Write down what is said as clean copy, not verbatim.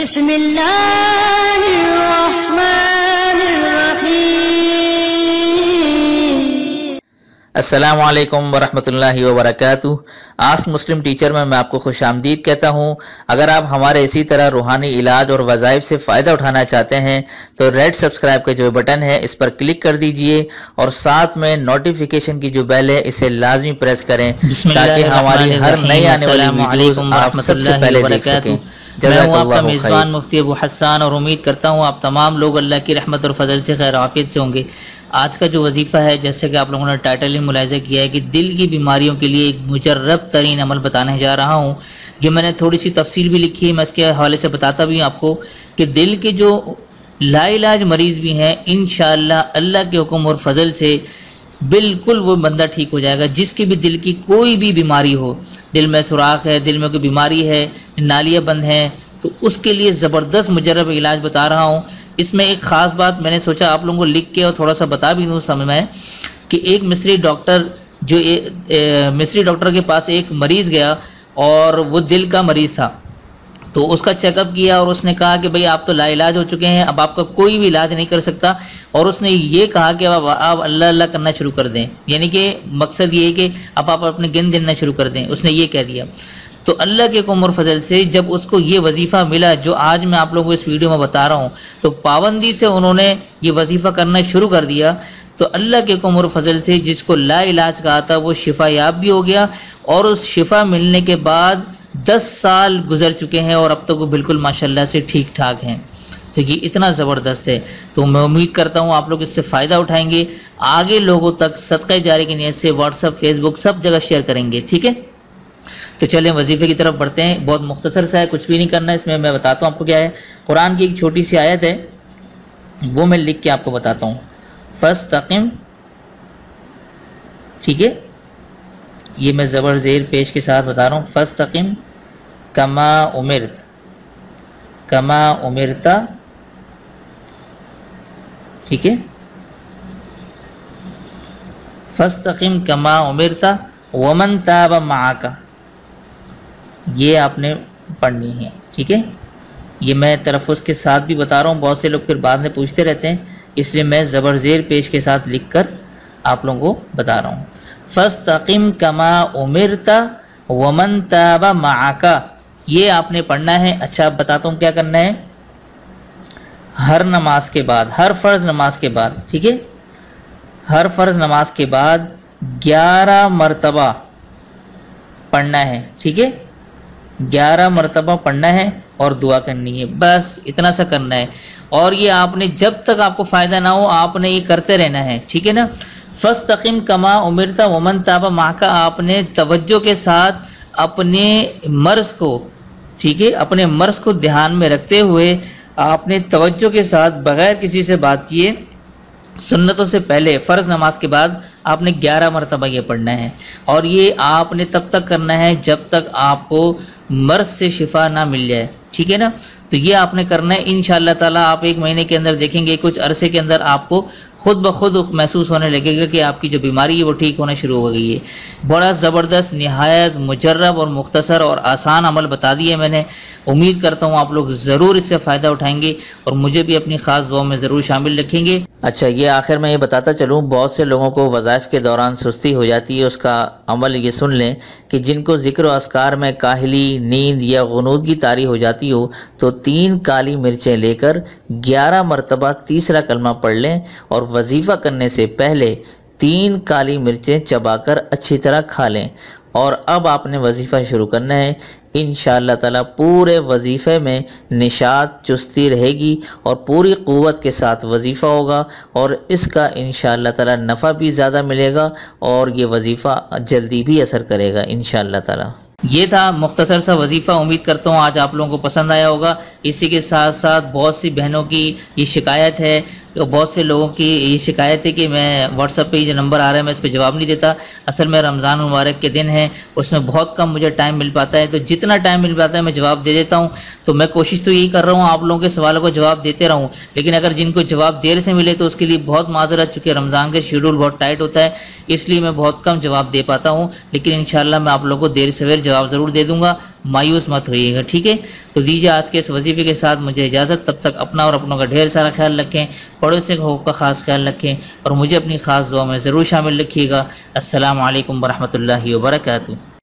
بسم اللہ الرحمن الرحیم۔ السلام علیکم ورحمۃ اللہ وبرکاتہ۔ آسک مسلم ٹیچر میں آپ کو خوش آمدید کہتا ہوں۔ اگر آپ ہمارے اسی طرح روحانی علاج اور وظائف سے فائدہ اٹھانا چاہتے ہیں تو ریڈ سبسکرائب کا جو بٹن ہے اس پر کلک کر دیجئے اور ساتھ میں نوٹیفیکیشن کی جو بیل ہے اسے لازمی پریس کریں تاکہ ہماری ہر نئی آنے والی ویڈیوز آپ سب سے پہلے دیکھ سکیں۔ میں ہوں آپ کا میزبان مفتی ابو حسان اور امید کرتا ہوں آپ تمام لوگ اللہ کی رحمت اور فضل سے خیر عافیت سے ہوں گے۔ آج کا جو وظیفہ ہے جیسے کہ آپ لوگوں نے ٹائٹل ہی ملاحظہ کیا ہے کہ دل کی بیماریوں کے لیے ایک مجرب ترین عمل بتانے جا رہا ہوں۔ یہ میں نے تھوڑی سی تفصیل بھی لکھی ہے، میں اس کے حوالے سے بتاتا بھی ہوں آپ کو کہ دل کے جو لا علاج مریض بھی ہیں انشاءاللہ اللہ کے حکم اور فضل سے بالکل وہ بندہ ٹھیک ہو جائے گا۔ جس کی بھی دل کی کوئی بھی بیماری ہو، دل میں سوراخ ہے، دل میں کوئی بیماری ہے، نالیاں بند ہیں، تو اس کے لیے زبردست مجرب علاج بتا رہا ہوں۔ اس میں ایک خاص بات میں نے سوچا آپ لوگوں کو لکھ کے اور تھوڑا سا بتا بھی دوں سمجھ میں کہ ایک مصری ڈاکٹر مصری ڈاکٹر کے پاس ایک مریض گیا اور وہ دل کا مریض تھا، تو اس کا چیک اپ کیا اور اس نے کہا کہ بھئی آپ تو لا علاج ہو چکے ہیں، اب آپ کا کوئی بھی علاج نہیں کر سکتا، اور اس نے یہ کہا کہ اب آپ اللہ اللہ کرنا شروع کر دیں، یعنی کہ مقصد یہ ہے کہ اب آپ اپنے گن گننا شروع کر دیں، اس نے یہ کہہ دیا۔ تو اللہ کے حکم اور فضل سے جب اس کو یہ وظیفہ ملا جو آج میں آپ لوگوں کو اس ویڈیو میں بتا رہا ہوں، تو پابندی سے انہوں نے یہ وظیفہ کرنا شروع کر دیا، تو اللہ کے حکم اور فضل سے جس کو لا علاج کہا تھا وہ شفا یاب بھی ہو گیا، اور اس شفا ملنے کے بعد 10 سال گزر چکے ہیں اور اب تک وہ بالکل ماشاءاللہ سے ٹھیک ٹھاک ہیں۔ تو یہ اتنا زبردست ہے، تو میں امید کرتا ہوں آپ لوگ اس سے فائدہ اٹھائیں گے، آگے لوگوں تک صدقہ جاری کی نیت سے واٹس ایپ، فیس بک سب جگہ شیئر کریں گے، ٹھیک ہے؟ تو چلیں وظیفے کی طرف بڑھتے ہیں۔ بہت مختصر سا ہے، کچھ بھی نہیں کرنا ہے اس میں بتاتا ہوں آپ کو کیا ہے۔ قرآن کی ایک چھوٹی سی آیت ہے وہ میں لکھ کے آپ کو بتاتا ہوں۔ فاستقم، ٹھیک ہے، یہ میں زبر زیر پیش کے ساتھ بتا رہا ہوں۔ فاستقم کما امرت، کما امرتا، ٹھیک ہے، فاستقم کما امرتا ومن تاب معک، یہ آپ نے پڑھنی ہے، ٹھیک ہے۔ یہ میں تلفظ کے ساتھ بھی بتا رہا ہوں، بہت سے لوگ پھر بعد میں پوچھتے رہتے ہیں، اس لیے میں زبر زیر پیش کے ساتھ لکھ کر آپ لوگوں کو بتا رہا ہوں۔ فاستقم کما امرت ومن تاب معک، یہ آپ نے پڑھنا ہے۔ اچھا اب بتاتا ہوں کیا کرنا ہے۔ ہر نماز کے بعد، ہر فرض نماز کے بعد، ٹھیک ہے، ہر فرض نماز کے بعد 11 مرتبہ پڑھنا ہے، ٹھیک ہے، 11 مرتبہ پڑھنا ہے اور دعا کرنی ہے، بس اتنا سا کرنا ہے۔ اور یہ آپ نے جب تک آپ کو فائدہ نہ ہو آپ نے یہ کرتے رہنا ہے، ٹھیک ہے نا۔ فاستقم کما امرت ومن تاب معک، آپ نے توجہ کے ساتھ اپنے مرض کو، ٹھیک ہے، اپنے مرض کو دھیان میں رکھتے ہوئے آپ نے توجہ کے ساتھ بغیر کسی سے بات کیے سنتوں سے پہلے فرض نماز کے بعد آپ نے 11 مرتبہ یہ پڑھنا ہے، اور یہ آپ نے تب تک کرنا ہے جب تک آپ کو مرض سے شفا نہ مل جائے، ٹھیک ہے نا۔ تو یہ آپ نے کرنا ہے، انشاءاللہ تعالیٰ آپ 1 مہینے کے اندر دیکھیں گے، کچھ عرصے کے اندر آپ کو خود بخود محسوس ہونے لگے گا کہ آپ کی جو بیماری ہے وہ ٹھیک ہونا شروع ہو گئی ہے۔ بڑا زبردست، نہایت مجرب اور مختصر اور آسان عمل بتا دیے میں نے۔ امید کرتا ہوں آپ لوگ ضرور اس سے فائدہ اٹھائیں گے اور مجھے بھی اپنی خاص دعاؤں میں ضرور شامل رکھیں گے۔ اچھا، یہ آخر میں یہ بتاتا چلوں، بہت سے لوگوں کو وظائف کے دوران سستی ہو جاتی ہے، اس کا عمل یہ سن لیں کہ جن کو ذکر و اذکار میں کاہلی، نیند یا غنودگی طاری ہو جاتی ہو تو 3 کالی مرچیں لے کر 11 مرتبہ تیسرا کلمہ پڑھ لیں، اور وظیفہ کرنے سے پہلے 3 کالی مرچیں چبا کر اچھی طرح کھا لیں، اور اب آپ نے وظیفہ شروع کرنا ہے۔ انشاءاللہ تعالیٰ پورے وظیفے میں نشاط، چستی رہے گی اور پوری قوت کے ساتھ وظیفہ ہوگا، اور اس کا انشاءاللہ تعالیٰ نفع بھی زیادہ ملے گا اور یہ وظیفہ جلدی بھی اثر کرے گا انشاءاللہ تعالیٰ۔ یہ تھا مختصر سا وظیفہ، امید کرتا ہوں آج آپ لوگوں کو پسند آیا ہوگا۔ اسی کے ساتھ ساتھ بہت سی بہنوں کی یہ شکایت ہے، بہت سے لوگوں کی یہ شکایت ہے کہ میں واٹس ایپ پہ جو نمبر آ رہا ہے میں اس پہ جواب نہیں دیتا۔ اصل میں رمضان مبارک کے دن ہیں، اس میں بہت کم مجھے ٹائم مل پاتا ہے، تو جتنا ٹائم مل پاتا ہے میں جواب دے دیتا ہوں۔ تو میں کوشش تو یہی کر رہا ہوں آپ لوگوں کے سوالوں کو جواب دیتے رہوں، لیکن اگر جن کو جواب دیر سے ملے تو اس کے لیے بہت معذرت، چونکہ رمضان کا شیڈول بہت ٹائٹ ہوتا ہے، اس لیے میں بہت کم جواب دے پاتا ہوں، لیکن انشاءاللہ میں آپ لوگوں کو دیر سویر جواب ضرور دے دوں گا۔ مایوس مت ہوئیے گا، ٹھیک ہے؟ تو دیجیے آج کے اس وظیفے کے ساتھ مجھے اجازت، تب تک اپنا اور اپنوں کا ڈھیر سارا خیال رکھیں، پڑوسیوں کے حقوق کا خاص خیال رکھیں، اور مجھے اپنی خاص دعا میں ضرور شامل رکھیے گا۔ السلام علیکم ورحمۃ اللہ وبرکاتہ۔